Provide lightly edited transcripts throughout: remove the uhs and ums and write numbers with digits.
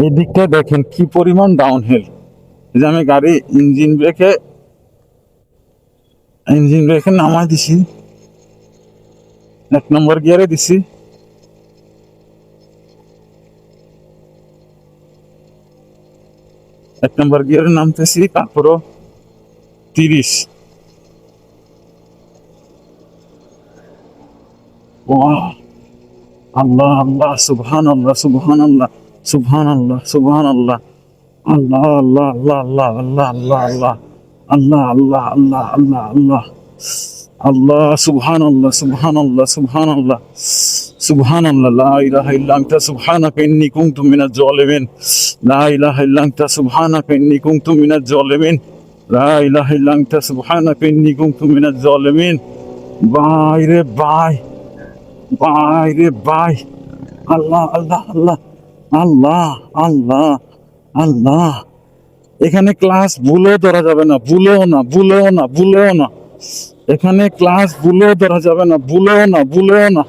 এই দিকটা দেখেন কি পরিমাণ ডাউনহিল। যে আমি গাড়ি ইঞ্জিন ব্রেকে নামাই দিছি, 1 নম্বর গিয়ারে দিছি। এক নম্বর গিয়ারে নামতেছি, তারপরও 30। ওয়াহ, আল্লাহ আল্লাহ, সুবহান আল্লাহ, সুবহান আল্লাহ, সুবহান আল্লাহ, সুবহান আল্লাহ, আল্লাহ আল্লাহ আল্লাহ আল্লাহ আল্লাহ আল্লাহ আল্লাহ আল্লাহ আল্লাহ আল্লাহ আল্লাহ আল্লাহ, সুবহান আল্লাহ, সুবহান আল্লাহ, সুবহান আল্লাহ, সুবহান আল্লাহ, লা ইলাহা ইল্লা আনতা সুবহানাকা ইন্নী কুনতু মিনাজ জালিমিন, লা ইলাহা ইল্লা আনতা সুবহানাকা ইন্নী কুনতু মিনাজ জালিমিন, লা ইলাহা ইল্লা আনতা সুবহানাকা ইন্নী কুনতু মিনাজ জালিমিন। ভাই রে ভাই, ভাই রে ভাই, আল্লাহ আল্লাহ আল্লাহ আল্লাহ আল্লাহ আল্লাহ। এখানে ক্লাস ভুলেও ধরা যাবে না, ভুলেও না, ভুলেও না, ভুলেও না। এখানে ক্লাস ভুলেও ধরা যাবে না, ভুলেও না, ভুলেও না।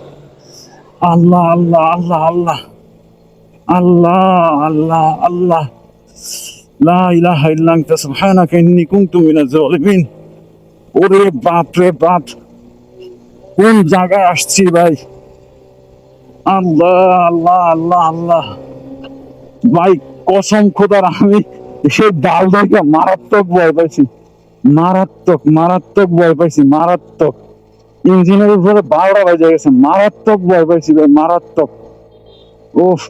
আল্লাহ আল্লাহ আল্লাহ আল্লাহ আল্লাহ আল্লাহ আল্লাহ, লা ইলাহা ইল্লা আনতা সুবহানাকা ইন্নী কুনতু মিনাজ জালিমিন। ওরে বাপ রে বাপ, কোন জায়গায় আসছি ভাই! আল্লাহ আল্লাহ আল্লাহ আল্লাহ। ভাই কসম খোদার, আমি সেই ডাল দেখে মারাত্মক ভয় পাইছি, মারাত্মক মারাত্মক ভয় পাইছি, মারাত্মক। ইঞ্জিনের উপরে 12টা বাজে গেছে, মারাত্মক ভয় পাইছি ভাই, মারাত্মক। ওফ,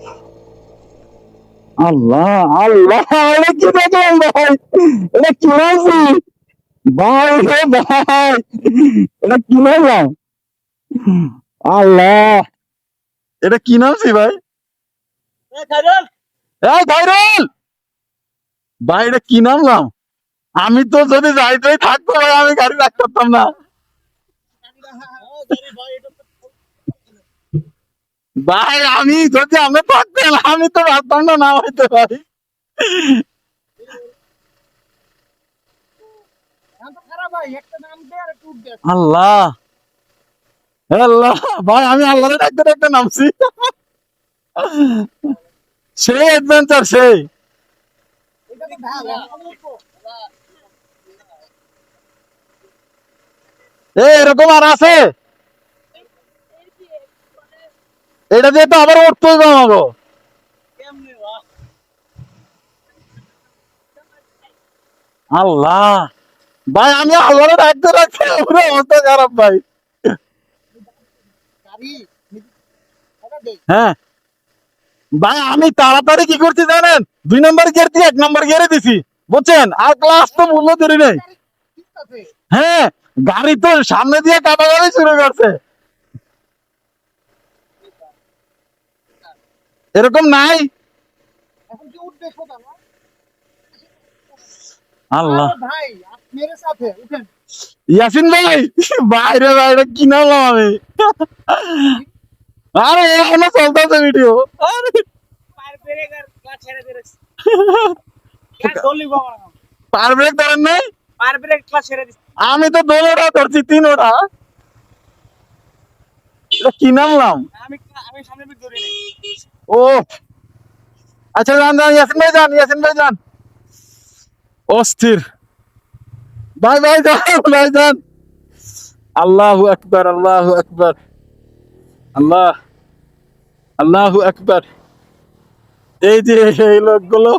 আল্লাহ আল্লাহ, এটা কি দেখলাম ভাই! এটা কি হয়েছি ভাই রে ভাই! এটা কি দেখলাম! আল্লাহ, এটা কি নামছি ভাই! এই খাইরুল ভাই, এটা কি নামলাম! আমি তো যদি যাইতেই থাকতো ভাই, আমি গাড়ি রাখতে পারতাম না ভাই। আমি যদি আমি থাকতেন, আমি তো পারতাম না না হইতে ভাই। আল্লাহ আল্লাহ ভাই, আমি আল্লাহরে ডাকতে ডাকতে নামছি। সেই অ্যাডভেঞ্চার, সেই এরকম আর আছে। এটা দিয়ে তো আবার উঠতে হইবে আমাকে। আল্লাহ ভাই, আমি আল্লাহরে ডাকতে ডাকতে পুরো অবস্থা খারাপ ভাই। হ্যাঁ ভাই, আমি তাড়াতাড়ি কি করছি জানেন? 2 নম্বর গিয়ার দিয়ে 1 নম্বর গিয়ারে দিছি, বুঝছেন? আর ক্লাস তো মূল্য ধরি নাই। হ্যাঁ, গাড়ি তো সামনে দিয়ে কাটাকাটি শুরু করছে। এরকম নাই। আল্লাহ, ইয়াসিন ভাই, বাইরে বাইরে কি নামলাম আমি! আরে এখনো চলতেছে ভিডিও। পার ব্রেক ধরেন নাই? আমি তো 2 ওটা ধরছি, 3 ওটা। এটা কি নামলাম! ও আচ্ছা, যান যান, ইয়াসিন ভাই যান, ইয়াসিন ভাই যান। অস্থির ভাই, ভাই যান, ভাই যান। আল্লাহু আকবার, আল্লাহু আকবার, আল্লাহ, আল্লাহু আকবার। এই যে এই লোকগুলো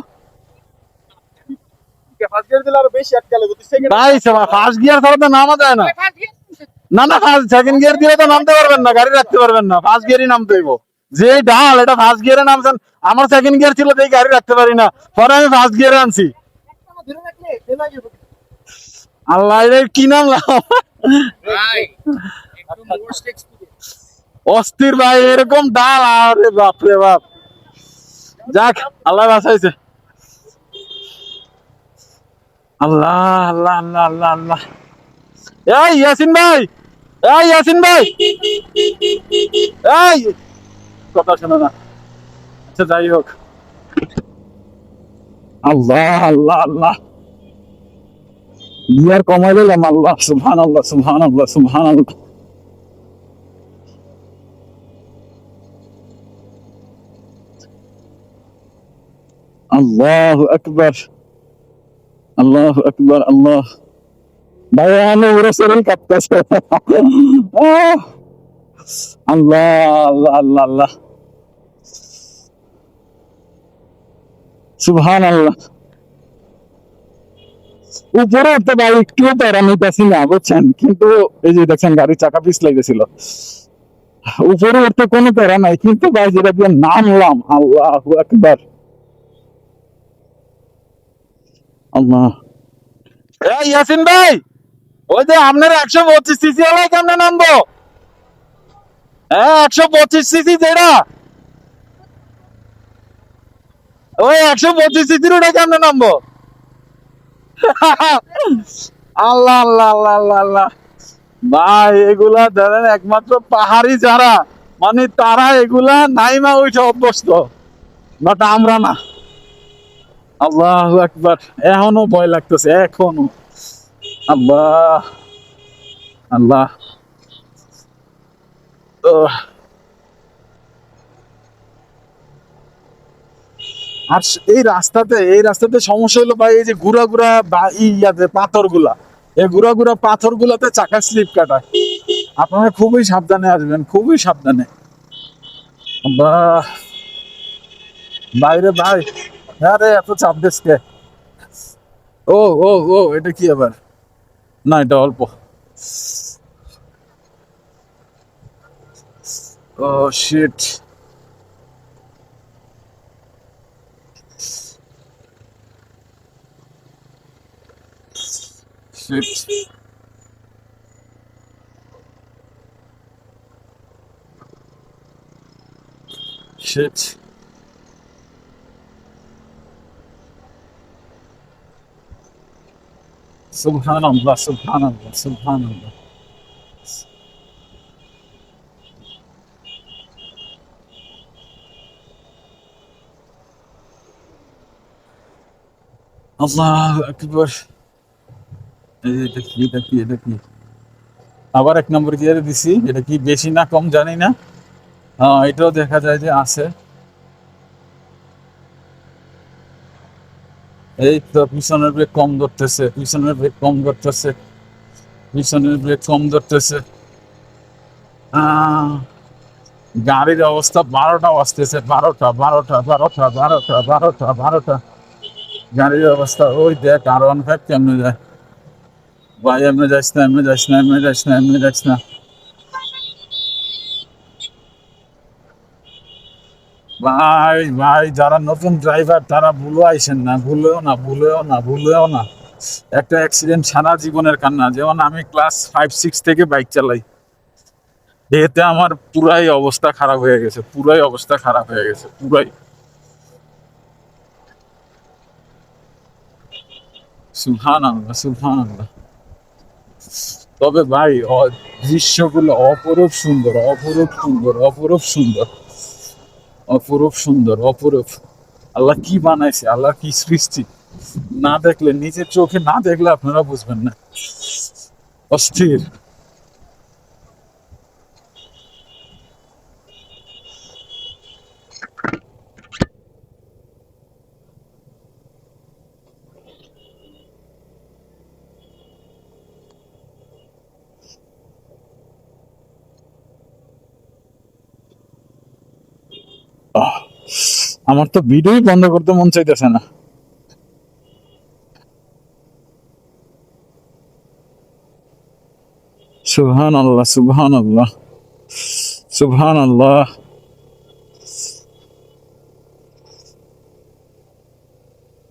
ভাই, ফার্স্ট গিয়ার ছাড়া তো নামা যায় না। না না, সেকেন্ড গিয়ার দিলে তো নামতে পারবেন না, গাড়ি রাখতে পারবেন না, ফার্স্ট গিয়ারই নামতে হইব। যে ঢাল, এটা ফার্স্ট গিয়ারে নামছেন। আমার সেকেন্ড গিয়ার ছিল, তাই গাড়ি রাখতে পারি না, পরে আমি ফার্স্ট গিয়ারে আনছি। আল্লাহ, এটা কি নামলাম! অস্থির ভাই, এরকম ডাল, আরে বাপ রে বাপ। যাক, আল্লাহ বাঁচাইছে। আল্লাহ আল্লাহ আল্লাহ আল্লাহ আল্লাহ। এই ইয়াসিন ভাই, এই ইয়াসিন ভাই, এই কথা শোনো না। আচ্ছা, যাই হোক। আল্লাহ আল্লাহ আল্লাহ, গিয়ার কমাই দিলাম। আল্লাহ, সুবহান আল্লাহ, সুবহান আল্লাহ, সুবহান আল্লাহ। আল্লাহু আকবার, আল্লাহু আকবার, আল্লাহ। ভাই আমি পুরো শরীর কাঁপতেছে। আহ, আল্লাহ আল্লাহ আল্লাহ আল্লাহ, সুবহান আল্লাহ। উপরে উঠতে ভাই একটু প্যারা নিতেছি না বুঝছেন, কিন্তু এই যে দেখছেন গাড়ির চাকা পিছলাই গেছিল। উপরে উঠতে কোনো প্যারা নাই, কিন্তু ভাই যেটা দিয়ে নামলাম, আল্লাহু আকবার, আল্লাহ। এই ইয়াসিন ভাই, ওই যে আপনার 125 সিসি ওলাই কেমনে নামবো? হ্যাঁ 125 সিসি যেটা, ওই 125 সিসির ওটা কেমনে নামবো? আল্লাহ আল্লাহ আল্লাহ আল্লাহ আল্লাহ। ভাই এগুলা ধরেন একমাত্র পাহাড়ি যারা, মানে তারা এগুলা নাইমা ওইটা অভ্যস্ত, বাট আমরা না। আল্লাহু আকবার, এখনো ভয় লাগতেছে এখনো। আল্লাহ আল্লাহ। আহ, আর এই রাস্তাতে সমস্যা হলো ভাই, এই যে গুড়া গুড়া বা ইয়াতে পাথর গুলা, এই গুড়া গুড়া পাথর গুলাতে চাকা স্লিপ কাটায়। আপনারা খুবই সাবধানে আসবেন, খুবই সাবধানে। বাহ, বাইরে ভাই, আরে এত চাপ দিচ্ছে। ও ও ও, এটা কি আবার? না এটা অল্প। ও শিট, শিট, শিট। সুবহানাল্লাহ, সুবহানাল্লাহ, সুবহানাল্লাহ। আল্লাহু আকবার। এটা কি, এটা কি, এটা কি? আবার 1 নম্বর গিয়ারে দিছি, এটা কি বেশি না কম জানি না। হ্যাঁ এটাও দেখা যায় যে আছে। এই তো পিছনের ব্রেক কম ধরতেছে, পিছনের ব্রেক কম ধরতেছে, পিছনের ব্রেক কম ধরতেছে। আহ, গাড়ির অবস্থা 12টা বাজতেছে, 12টা। গাড়ির অবস্থা ওই দেখ, R15 কেমনে যায়। ভাই এমনি যাইস না, এমনি যাইস না, এমনি যাইস না, এমনি যাইস না। ভাই ভাই, যারা নতুন ড্রাইভার তারা ভুলেও আইসেন না, ভুলেও না, ভুলেও না, ভুলেও না। একটা অ্যাক্সিডেন্ট সারা জীবনের কান্না। যেমন আমি ক্লাস 5-6 থেকে বাইক চালাই, এতে আমার পুরাই অবস্থা খারাপ হয়ে গেছে, পুরাই অবস্থা খারাপ হয়ে গেছে, পুরাই। সুবহান আল্লাহ, সুবহান আল্লাহ। তবে ভাই দৃশ্যগুলো অপরূপ সুন্দর, অপরূপ সুন্দর, অপরূপ সুন্দর, অপরূপ সুন্দর, অপরূপ। আল্লাহ কি বানাইছে, আল্লাহ কি সৃষ্টি, না দেখলে, নিজের চোখে না দেখলে আপনারা বুঝবেন না। অস্থির। আহ, আমার তো ভিডিওই বন্ধ করতে মন চাইতেছে না। সুবহান আল্লাহ, সুবহান আল্লাহ, সুবহান আল্লাহ।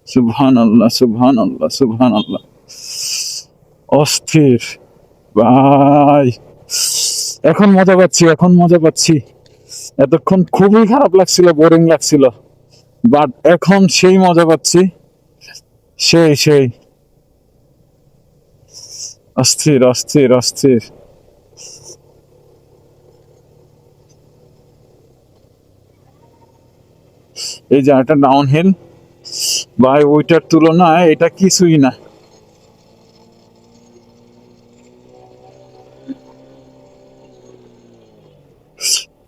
সুবহান আল্লাহ, সুবহান আল্লাহ, সুবহান আল্লাহ। অস্থির ভাই, এখন মজা পাচ্ছি, এখন মজা পাচ্ছি। এতক্ষণ খুবই খারাপ লাগছিল, বোরিং লাগছিল, বাট এখন সেই মজা পাচ্ছি, সেই সেই। অস্থির, অস্থির, অস্থির। এই যে একটা ডাউন হিল, ভাই ওইটার তুলনায় এটা কিছুই না।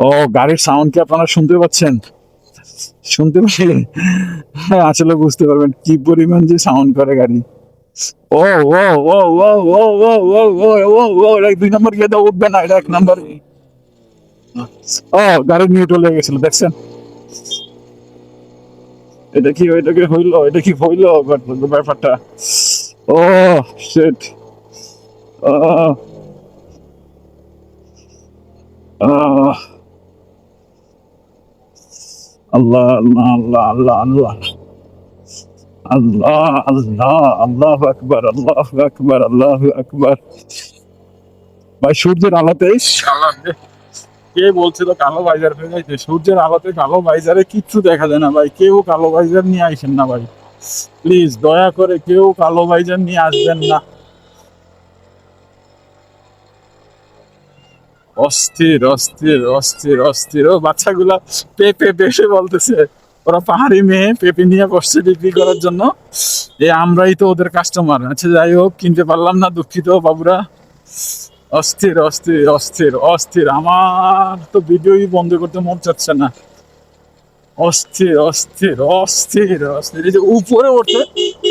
ও, গাড়ির সাউন্ড কি আপনারা শুনতে পাচ্ছেন? শুনতে পেলে হ্যাঁ, আসলে বুঝতে পারবেন কি পরিমাণ যে সাউন্ড করে গাড়ি। ও ও ও ও ও ও ও ও ও ও এটা 2 নম্বর গিয়ে দাও, উঠবে না, এটা 1 নম্বর। ও, গাড়ি নিউট্রাল হয়ে গেছিল, দেখছেন? এটা কি হইলো, এটা কি হইলো ব্যাপারটা? ও শিট। আল্লাহ আল্লাহ আল্লাহ আল্লাহ আল্লাহ আল্লাহ আল্লাহ আল্লাহু আকবার, আল্লাহু আকবার, আল্লাহু আকবার। ভাই সূর্যের আলোতে কে বলছিল কালো ভাইজার হয়ে যাইতে? সূর্যের আলোতে কালো ভাইজারে কিচ্ছু দেখা যায় না ভাই। কেউ কালো ভাইজার নিয়ে আইসেন না ভাই, প্লিজ দয়া করে কেউ কালো ভাইজার নিয়ে আসবেন না। অস্থির অস্থির অস্থির অস্থির। ও বাচ্চাগুলা পেঁপে বেসে বলতেছে, ওরা পাহাড়ি মেয়ে পেঁপে নিয়ে বসছে বিক্রি করার জন্য। আমরাই তো ওদের কাস্টমার। আচ্ছা যাই হোক, কিনতে পারলাম না, দুঃখিত বাবুরা। অস্থির অস্থির অস্থির অস্থির, আমার তো ভিডিওই বন্ধ করতে মন চাচ্ছে না। অস্থির অস্থির অস্থির অস্থির। এই যে উপরে উঠতে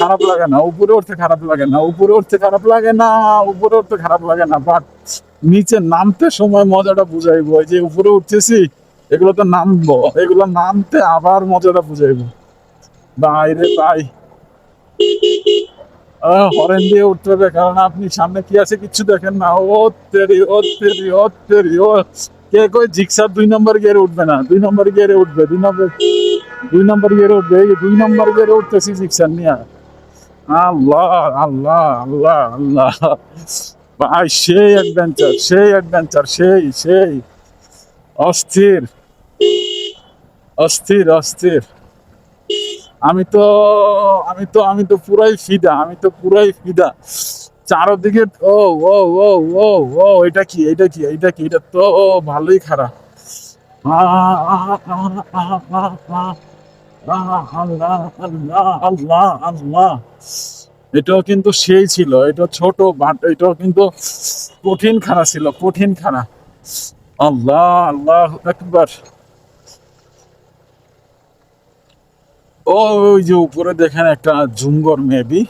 খারাপ লাগে না, উপরে উঠতে খারাপ লাগে না, উপরে উঠতে খারাপ লাগে না, উপরে উঠতে খারাপ লাগে না, বাট নিচে নামতে সময় মজাটা বুঝাইবো। এই যে উপরে উঠতেছি, এগুলো তো নামবো, এগুলো নামতে আবার মজাটা বুঝাইবো। বাইরে ভাই, হরেন দিয়ে উঠতে হবে, কারণ আপনি সামনে কি আছে কিচ্ছু দেখেন না। ও তেরি ও তেরি ও তেরি ও। কে কই জিক্সার 2 নম্বর গিয়ারে উঠবে না? 2 নম্বর গিয়ারে উঠবে, 2 নম্বর গিয়ারে উঠবে। এই 2 নম্বর গিয়ারে উঠতেছি জিক্সার নিয়ে। আল্লাহ আল্লাহ আল্লাহ আল্লাহ। ভাই সেই অ্যাডভেঞ্চার, সেই অ্যাডভেঞ্চার, সেই সেই অস্থির অস্থির অস্থির। আমি তো পুরাই ফিদা, আমি তো পুরাই ফিদা। চারদিকে ও ও ও ও ও, এটা কি, এটা কি, এটা কি, এটা তো ভালোই খারাপ। আল্লাহ আল্লাহ আল্লাহ আল্লাহ। এটাও কিন্তু সেই ছিল, এটা ছোট বাট এটাও কিন্তু কঠিন খাড়া ছিল, কঠিন খাড়া। আল্লাহ আল্লাহ একবার। ওই যে উপরে দেখেন একটা জুঙ্গর মেবি।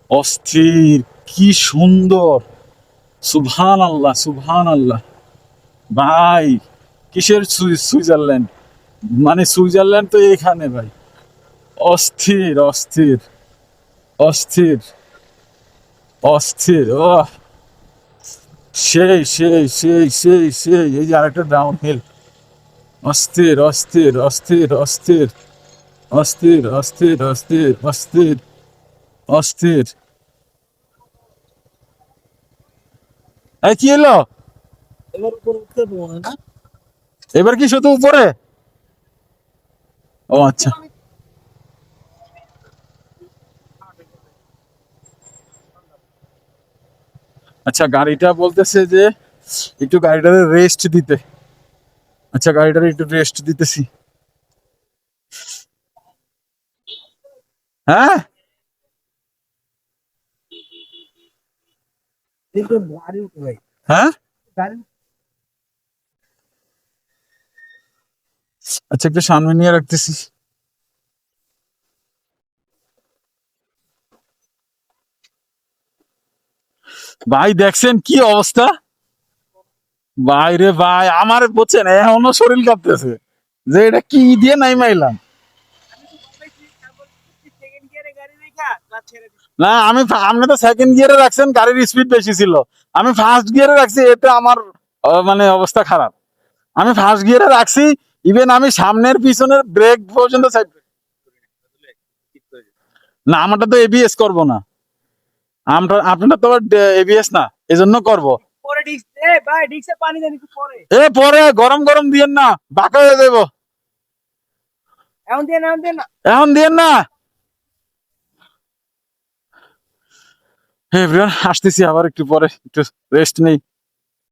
অস্থির, কি সুন্দর। সুবহান আল্লাহ, সুবহান আল্লাহ। ভাই কিসের সুইজারল্যান্ড, মানে সুইজারল্যান্ড তো এখানে ভাই। অস্থির অস্থির অস্থির অস্থির। ও সেই সেই সেই সেই সেই। এই যে আরেকটা ডাউন হিল। অস্থির অস্থির অস্থির অস্থির অস্থির অস্থির অস্থির অস্থির অস্থির। এই কি এলো? এবার উপরে উঠতে পারবো না, না? এবার কি শুধু উপরে? ও আচ্ছা আচ্ছা, গাড়িটা বলতেছে যে একটু গাড়িটারে রেস্ট দিতে। আচ্ছা গাড়িটারে একটু রেস্ট দিতেছি। হ্যাঁ কিন্তু গাড়ি উঠে ভাই, হ্যাঁ। গাড়ি আচ্ছা একটু সামনে নিয়ে রাখতেছি। ভাই দেখছেন কি অবস্থা? ভাই রে ভাই, আমার বুঝছেন এখনো শরীর কাঁপতেছে যে এটা কি দিয়ে নাই মাইলাম। সেকেন্ড গিয়ারে গাড়ি রেখা ক্লাচ ছেড়ে দিছি। না আমি আপনি তো সেকেন্ড গিয়ারে রাখছেন, গাড়ির স্পিড বেশি ছিল। আমি ফার্স্ট গিয়ারে রাখছি, এটা আমার মানে অবস্থা খারাপ। আমি ফার্স্ট গিয়ারে রাখছি, ইভেন আমি সামনের পিছনের ব্রেক পর্যন্ত না, আমারটা তো এবিএস করব না। আপনারটা তো এবিএস না, এজন্য করব। পরে ডিক্স ভাই ডিক্সে পানি দেন একটু পরে। পরে গরম গরম দিয়েন না, বাঁকা হয়ে যাবো। এমন দিয়ে না, এমন দিয়ে না। এখন দিয়েন না। হ্যাঁ এভরিওয়ান, আসতেছি আবার একটু পরে, একটু রেস্ট নেই।